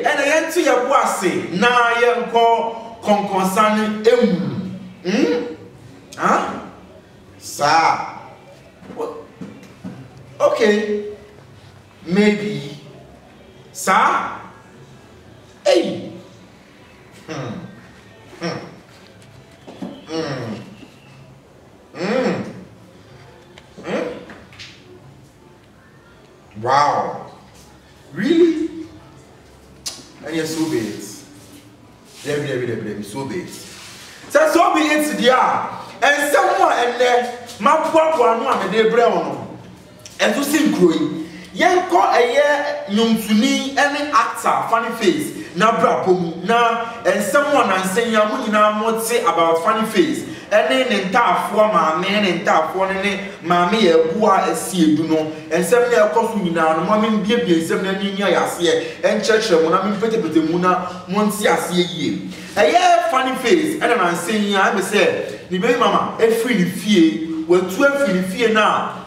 and I enter your bossy, now I am called Conconsani Huh? Sir. Okay. Maybe. Sir? Hey. Wow. Really? And you're so big. So big. So be it, dear. And someone and then my poor one and they brown. And to see growing. Yen call a year Yumtuni any actor, funny face. Na brapum na and someone and saying Yamuna what say about funny face. And then in tough for my man and tough one and mammy a boa a sea do know and 7 year cost me now mammy baby 7 years here and church when I'm in pretty muna once I see ye. A year funny face and I'm saying I say the baby mama a free fear we're 12 free fear now.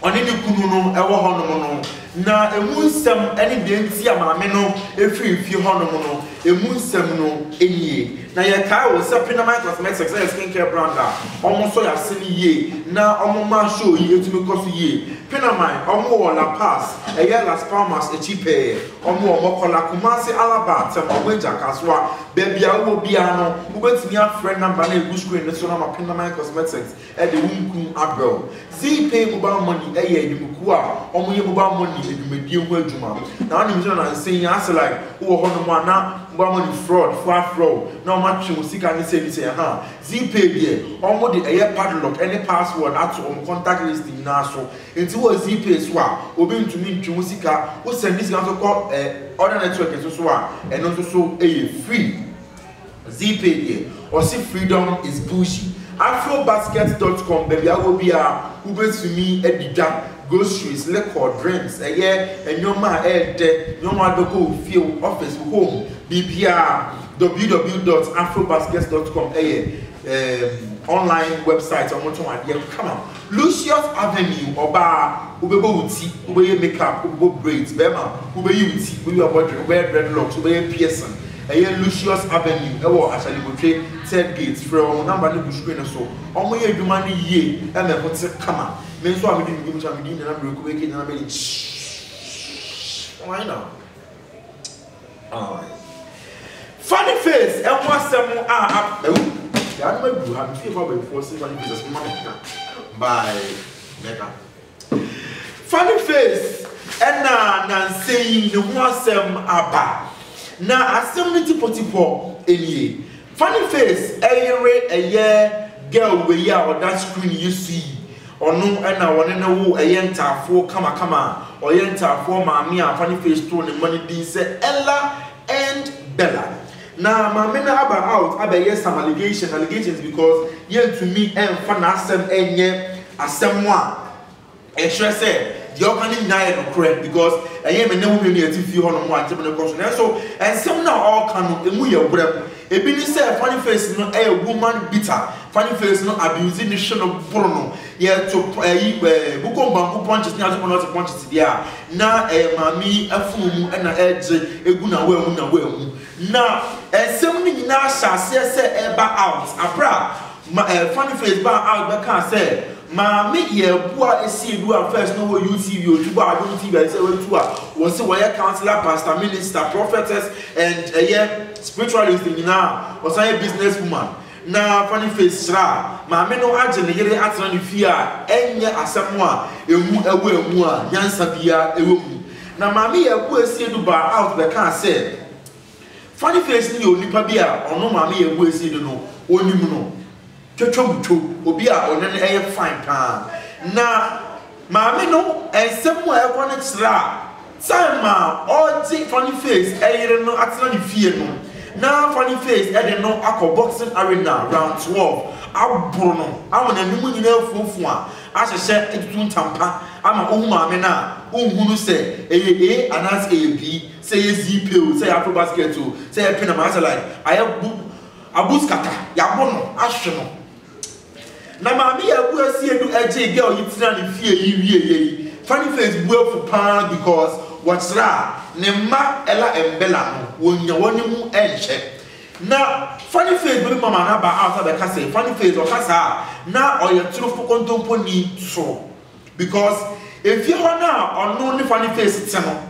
On any kuno ever honomono na emunsem any denti amameno efiri fi honomono emunsem no enie na ye kai wo sepina my cosmetics skincare brand almost so ya sini ye na omoma show yi etumi koso ye pinamai omo la pass eye las palmas e chipe omo kola kumasi alaba tem ogbeja kaswa bebia wo bia no ubetimi afre number na egu screen so na ma pinamai cosmetics e de wunkum abro ZPay mobile money eye edimuku a omo ye mobile money edumedie ho adwuma na oni mi na say as like wo ho no mo na mobile money fraud na o ma twe sika ni say ha ZPay die omo de eye padlock any password ato om contact list ni na so enti wo ZPay so a obi ntumi ntwe sika wo send this so call other network so a eno so eye free ZPay die or see freedom is bushy afrobasket.com baby I will be a Uber to me edida groceries liquor drinks and your man your man go feel office home BPR www.afrobasket.com online website on come on Lucius Avenue oba ubebo uti ube makeup ube braids bema ube uti ube about wear dreadlocks ube Pearson Lucius Avenue actually go trade third gate from number no screen so omo ye adwuma ni ye e me put kama me so am di ndum cha me di na break we ke na me why now funny face e wasem ya no magu ha me for be force funny face by mega funny face and na saying the wasem aba na assembly tipo enie funny face girl we ya on that screen you see onu na wona na wo ntafo kama or ntafo maami a funny face to the money din say Ella and Bella na maami na aba out aba some allegations because to me fa na asem a sure say the organic nine correct because I am a no few on one so and some now all can your breath. A bini say funny face no a woman bitter, funny face no abusing the shun of Bruno. Yeah, to Bukom Banku punches now to punches there. Now a mammy, a fool, and a edge, a guna well. Now, and something now shall say eba out. A bra, my funny face bar out, but can't say. Mammy, yeah, poor see do first no YouTube, YouTube, I don't TV, I say, was a wire counselor, pastor, minister, prophetess, and spiritualist now, was I a businesswoman. Now, funny face, sir, mammy no agent, the attorney fear, and ya as someone, a way more, Yansabia, a woman. Now, mammy, a poor see do bar out, but can't say. Funny face, you Nipabia, or no mammy, a way see no, only no. Chochomucho, Obia, or then a fine pan. Now, mammy no, and somewhere one extra. Sama, all take funny face, I don't know, actually fear no. Now, funny face, I don't know, Aqua boxing arena, round 12. I'm Bruno, I'm a new full as a set into Tampa. I'm a mammy now, who say, A, and as A, B, say ZPay, say Apple basket to say a pinamasa like I have Abuskata, Yabono, Ashano. Na mami ya go see do girl you tell fear you funny face well for pan because what's ra ne ma ella embella no wonya woni mu enche na funny face baby mama na ba out the kase funny face o kasa na oye tru fokontompo ni so because if you na ono ni funny face ti no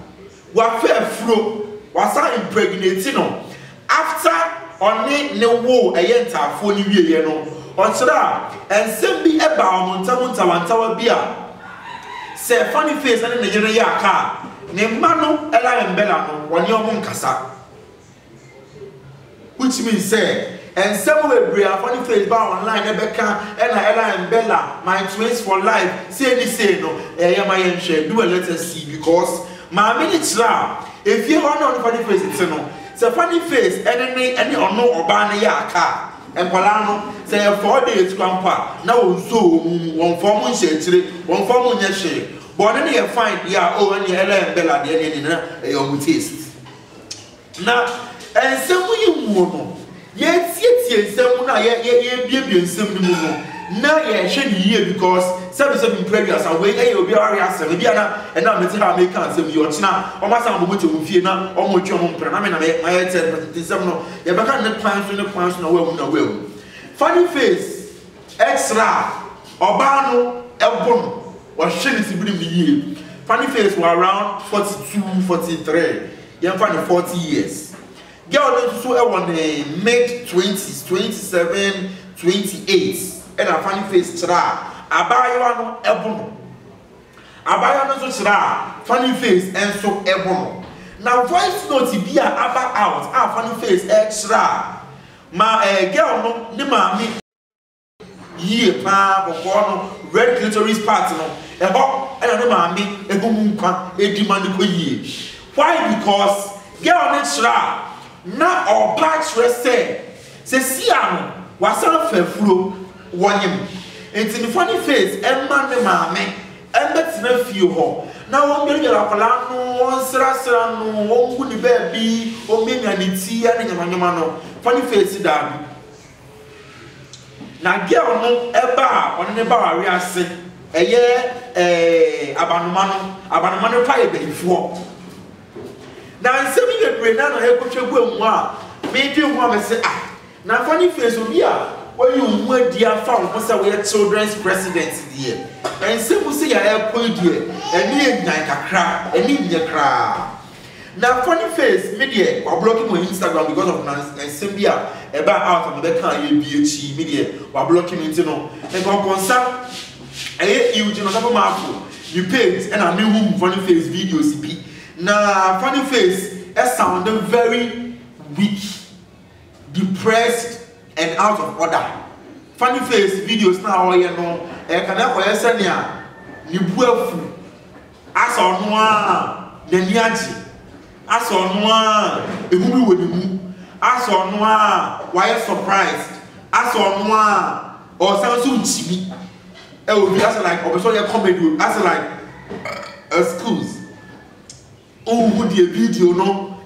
wa fe fro wa sa impregnate no after oni ne wo eyentafo ni wieye no o kira ensem bi eba omontawa bi a se funny face na ne yere ya ka ne ma no ela embella no woni omo nkasa which means say and some way bring funny face ba online ebeka ela embella my twins for life say no my share do a let us see because my minute ra if you want on funny face it's no say funny face any ono oba na ya ka enkwala no say 4 days kwampa na wonso won form nhyechire won form nya hye but then you find ya oh any ela embella de na your taste na ensem yi mu no ye tie ensem na ye bie ensem ni mu no na ye hwe ni ye because seven previous away e obi ori asem bia na meti ha make ansem yi ochina o ma sam bo moto mu fie na o mo twa mo mpra na me na ye tell ensem no ye beka ne plan so na wa funny face extra oba no ebon wa hwe ni sibiri mi ye funny face were around 42 43 ye find 40 years. Girl so on the mid 20s, 27, 28, and a funny face tra. Abayo no ebono. Abayo no so tra. Funny face and so ebono. Now voice note be aba out. Funny face extra. Ma girl no ne ma me ye pa bokono red clitoris part no. Ebo and ne ma me egumu kwa edimani ko ye. Why? Because girl no tra. Na oba chere se si anu wasan fafuro wonyem enti ni funny face emma ne maame embetina fie ho na won gbere akola no won sra no won gu ni ba bi o menya ni ti ya ne nyamanyama no funny face da bi na girl no eba on ne ba wa wi ase eye abanuma no pa e beifo na nsemi bebre na no ekotwegu emu a me di hu am say na funny face obi a when you adi afa wo say we children's president there and nsemu say ya ekoi there eni enyan kakra eni nye kra na funny face me there wa blocking my Instagram because of nsem bi a eba out am be kan ye bi echi me there wa blocking me no e go konsa you know top map you page and I me funny face videos bi na funny face sounded very weak, depressed, and out of order. Funny face videos now, you know, can I send ya? You buafu, as on one, the niaji, as on one, a movie with you, as on one, why surprised, as on one, or sounds so cheap. It would be as like, or so your comedy, as like, excuse. Oh, would the video no?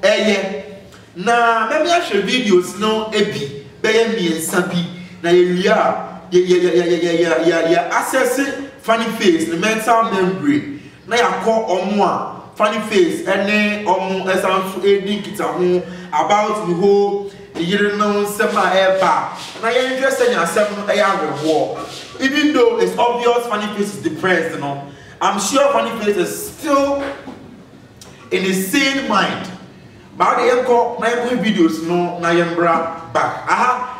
Na maybe I should videos no epi. Be me and sabi. Na ya access funny face the mental membrane. Na ya call omwa funny face ene omu esanso edi kita ho about the whole you know sema eba. Na ya interest in yourself no eya reward. Even though it's obvious funny face is depressed, you know. I'm sure funny face is still in the same mind. But the enko na videos no na yembra back.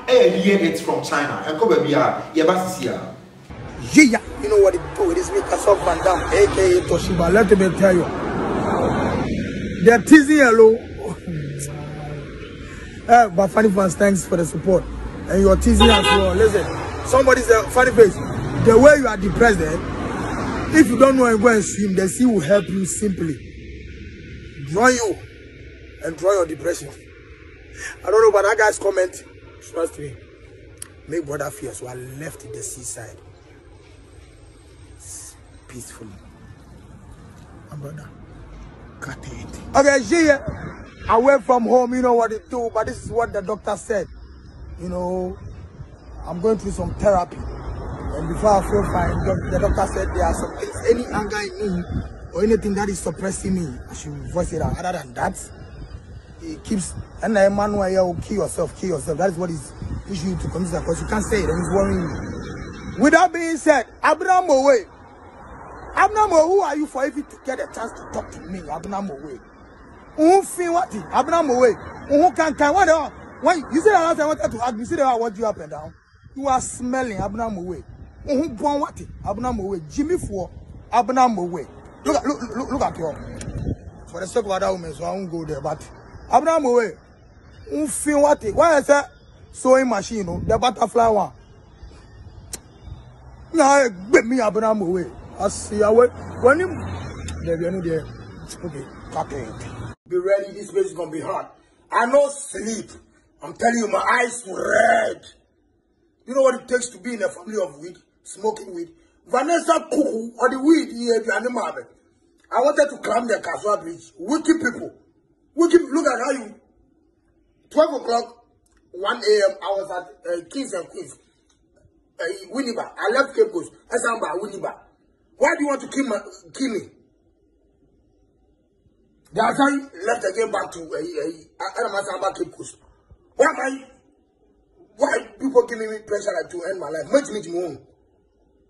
Hear it from China. Enko baby ya basisia. Yeah, you know what it do? It is me Kassoff Van Damme, aka Toshiba. Let me tell you. They're teasing hello. But funny fans, thanks for the support. And you're teasing as well. Listen, somebody said funny face. The way you are depressed, if you don't know and go and swim, the sea will help you simply. Draw you and draw your depression. I don't know, but that guy's comment, trust me, make brother fear. So I left the seaside peacefully. My brother, cut it. Okay, yeah, away from home, you know what it do, but this is what the doctor said. You know, I'm going through some therapy, and before I feel fine, the doctor said there are some things, any anger in me or anything that is suppressing me, I should voice it out. Other than that, it keeps, and a man where you kill yourself. That is what is pushing you to commit suicide, because you can't say it and it's worrying you. With that being said, Abraham Mowe, who are you for even to get a chance to talk to me? Abraham Mowe. Who feel what? Abraham Mowe. Who can what? When you say that I wanted to hug you, see that I want you up and down. You are smelling Abraham Mowe. Who born what? Abraham Mowe. Jimmy for Abraham Mowe. Look at you. For the sake of other women, so I won't go there. But Abraham Mowe. Who feel what? Why is that sewing machine? The butterfly one. Now, get me Abraham Mowe. I see away. When you there, okay, cut it. Be ready, this place is gonna be hot. I no sleep. I'm telling you, my eyes red. You know what it takes to be in a family of weed, smoking weed? Vanessa Kuku or the weed here, I wanted to climb the Kaswa Bridge. Wicked people. Wicked, look at how you 12 o'clock, 1 a.m. I was at Kings and Queens. Winneba. I left Cape Coast. Asamba, Winneba. Why do you want to kill me? The other time left again back to Asamba, Cape Coast. Why people giving me pressure like to end my life? Make me home.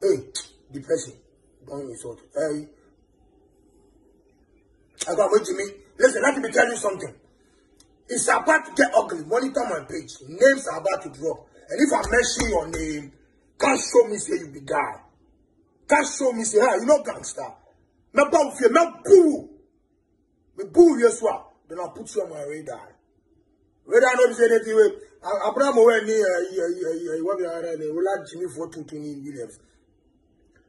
Hey, depression. Don't insult. Hey, I got wait to me. Listen, let me tell you something. It's about to get ugly. Monitor my page. Names are about to drop. And if I mention your name, can't show me say you be guy. Can't show me say, hey, you know gangster. Me bow fear, me boo. Me boo yes what? Then I'll put you on my radar. Radar not say anything with Abraham Mowe ni what be we like Jimmy for 220 Williams.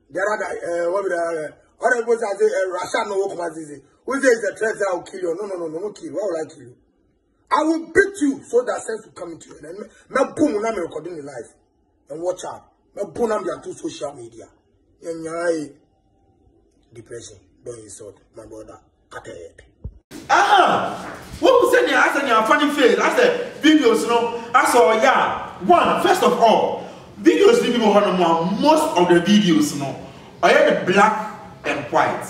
The other guy, what be other people say Rasha no work as this. Who says the threat that I will kill you? No kill. Why will I kill you? I will beat you so that sense will come into you. And me boom na me recording the life. And watch out. Me boom na me to social media. And depression. Don't insult my brother. Cut it. What was saying? I said, "Your funny face." I said, "Videos, I saw, one. First of all, videos need people on more. Most of the videos, I had the black and white.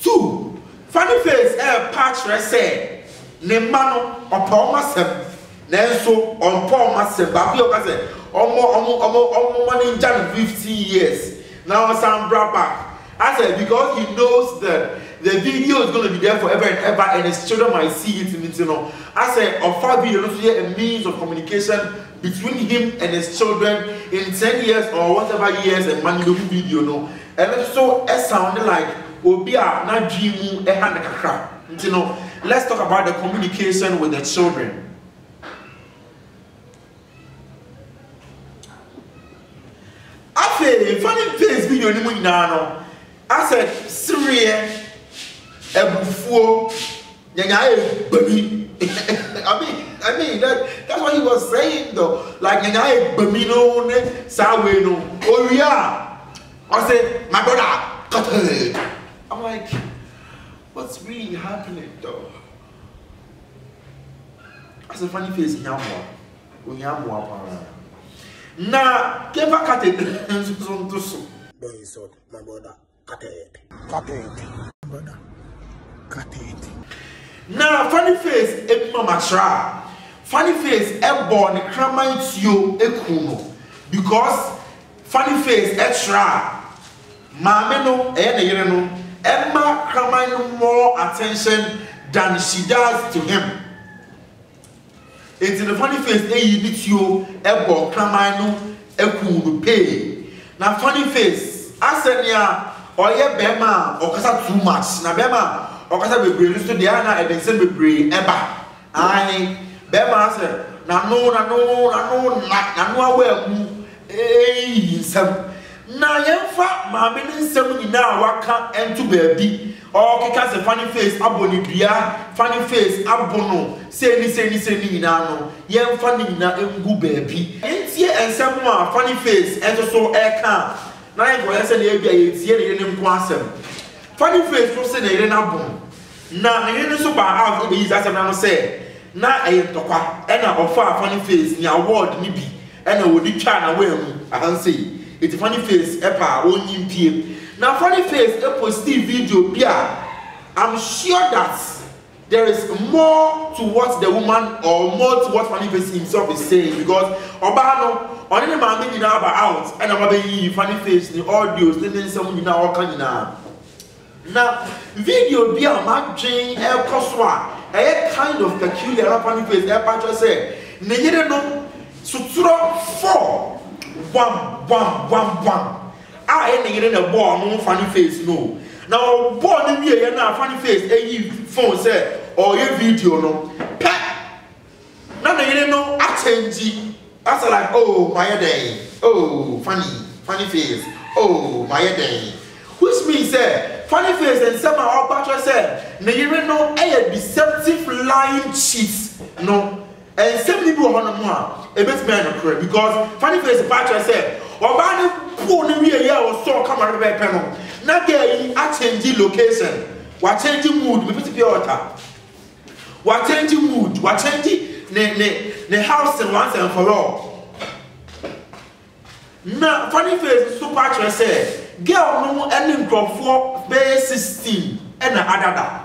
Two, funny face. Patch say, "Nemano or Paul Massem." Nenso on Paul Massem. Babi Okaze. Omo money in 15 years. Now Sam brought back. I said because he knows that the video is going to be there forever and ever, and his children might see it. I said on 5 video, a means of communication between him and his children in 10 years or whatever years, and money video no. And so it sounded like Obia na dreamu ehana kakra. Let's talk about the communication with the children. Funny face video ni mu no. I said Syria ebufuo nyanya baby. I mean that's what he was saying though. Like nyanya baby no ne sawe no. Oh yeah. I said my brother cut her. I'm like, what's really happening though? I said funny face nyamwa. Unyamwa pa. Na never cut it. Don't insult my brother. Cut it. Brother. Cut it. Now funny face e mama tra. Funny face e born kraman tio e kuno. Because funny face e tra. Mame no e na yere no. Emma kraman more attention than she does to him. It's in the funny face you need you ebo kramanu eku pay. Na funny face asenya oye bema okasa too much. Na bema okasa bebre so dey na e dey say bebre eba. Ai bema say na no awa mu nsem. Na yemfa maame nsem nyina waka entu baabi. Oh, because the funny face abonibia, funny face abono, say ni no. Yen funny na engu baby. Entie ensem a funny face enso so e kan. Na yen go yese na ebia yetie ne ne nko asem. Funny face so say na yere na bon. Na ne so ba out be use asem na no say na tokwa ena ofa funny face ni award ni bi ena wodi twa na wemu ahanse it funny face epa onyimpie na funny face post video bia I'm sure that there is more to what the woman or more to what funny face himself is saying because oba no only man me na about out and am be funny face the audios then some na all kan na video bia ma dwen ekoswa kind of peculiar funny face e patcho say ne yire no suturo 4 1 ah ne yire na ball no funny face no now ball ni wie na funny face e phone say or your video no na ne yire no a change as like oh my day oh funny face oh my day which means funny face and some our patcho say ne yire no a deceptive lying cheat no and some people want to know a bit man correct because funny face patcho say oba ne po ne wie ya o so camera be pe no na get a change location wa change mood me fit be water wa change mood wa change ne house once and for all na funny face super patcho say girl no any microphone be 16 and adada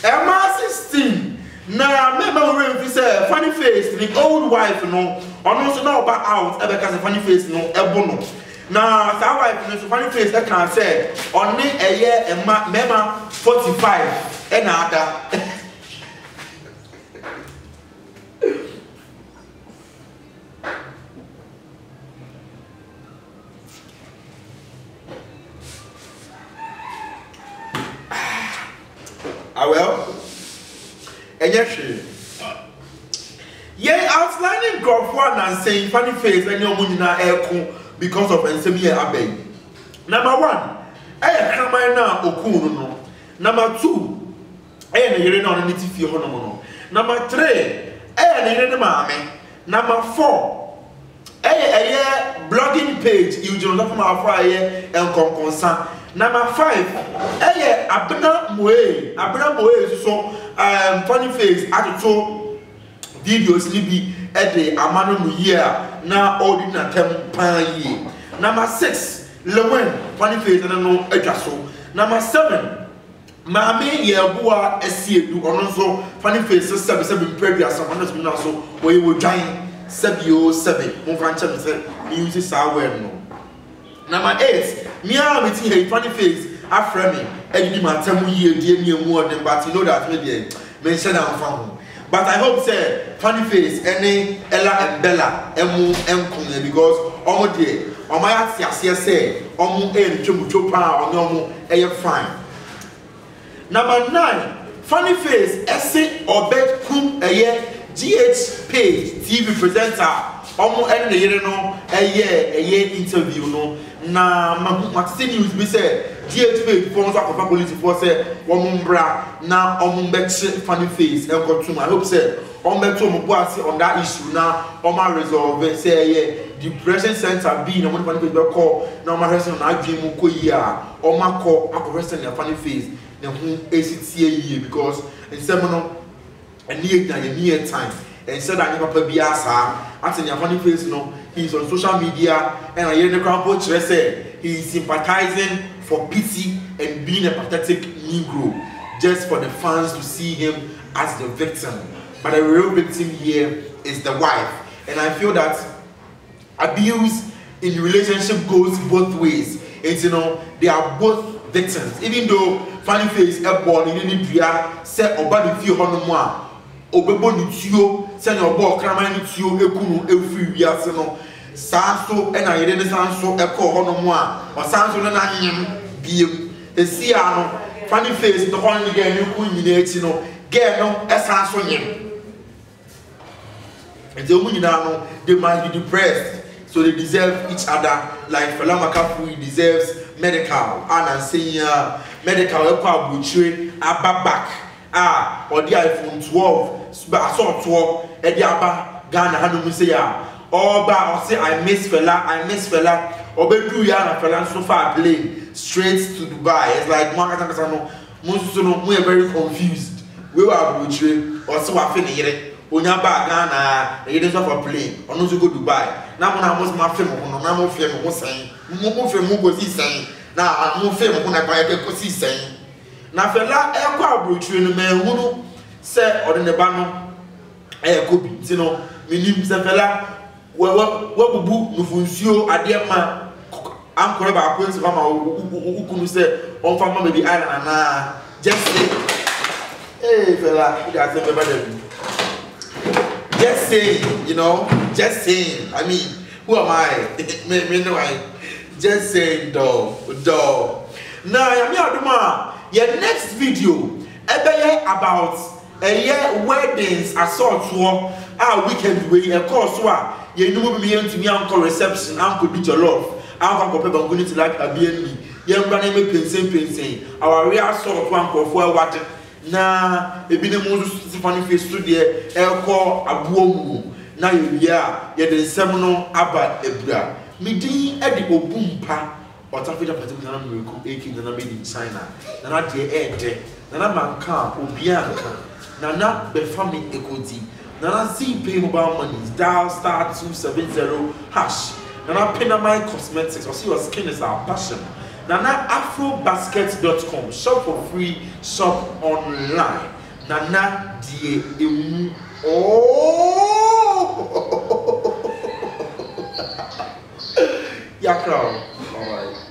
Emma 16 na member we say funny face the old wife no ono so na oba out e be ka funny face no ebo no na sa wife no so funny face e kan say oni eye emma member 45 e na ada well, and yeah, outlining Gulf one and saying funny face and your money na air because of Ensemiya Abbey. Number 1, I come now Okunu no. Number 2, I na on the native honomono. Number 3, I na mame. Number 4, I blogging page you do not my fire and consa. Number 5, Abena Moe so funny face attitude videos libi at the amano mu year na ordinary tempan. Number 6, Lewen funny face and no ejaso. Number 7, Mame Yabua Esiedu onso funny face 7 previous someone na so where you would join 707 mo francha say use sawer no. Number 8, me am meeting funny face after me and you ma tell me ye me more than but you know that maybe mention am fam. But I hope say funny face any Ella and Bella emu enkom because omo dey omo ya say omo ntwemutwo pa omo fine. Number 9, funny face esse obed kum GH page TV presenter omo ene yere no interview no na matse news be say GH page for so police for say wombra na ombeche funny face enkotum. I hope say ombeto omboase on that issue na oma resolve say depression center be na funny face be call na oma person na adwin mu koyi a oma call akoresten na funny face na hu esitie because in semono need na near time and said that papa biasa at your funny face no he's on social media and I hear the crowd coach say he's sympathizing for pity and being a pathetic Negro just for the fans to see him as the victim, but the real victim here is the wife. And I feel that abuse in relationship goes both ways. It's they are both victims, even though funny face born in any bria say oba the few hono obebo nituo se na obo kraman nituo ekunu efiri wiase no sanso e na yede ne sanso ekọ hono mu a o sanso no na nyem biem esia no funny face no hono ni ga ni ku nyina eti no ge no e sanso nyem and the women now they might be depressed, so they deserve each other. Like Fela Makafui deserves medical, and saying medical help butchery back or the iPhone 12 but so 12 and the aba Ghana hanu say or say I miss Fela or be do ya na Fela so far plane straight to Dubai. It's like most we are very confused. We were butchery or so I feel it. Onyaba Ghana, a year of a plane, or no to go to Dubai. Now, when I was my film, no film was saying, no film was saying, now no film when I buy a cozy saying. Now, Fela, a crowd butcher in the man who said, or in the banner, a could be, you know, meaning Fela, what book, no funcio, a dear man, Uncle about Prince of Mama, who could say, on Family the Island, and just say, hey, Fela, that's everybody. Just saying, you know, just saying. I mean, who am I? Me know I. Just saying, dog. Now, I'm here. Your next video, about weddings, assault war, our weekend way, a course war. You know me to me uncle reception, uncle beat your love. Uncle Pepper going to like a BNB. Young running me pensing. Our real assault one for what. Na ebi ne mo funny face to there elko abuomu na yebia ye de nsem no aba ebra midi e de obumpa otafida pati na mreku eki na made in China na de ede na manka obianka na be family ekodi na see pay mobile money dial *270# na Penamine Cosmetics or see your skin is our passion. Nana Afrobasket.com. Shop for free, shop online. Nana die oh. Yeah, crowd. All right.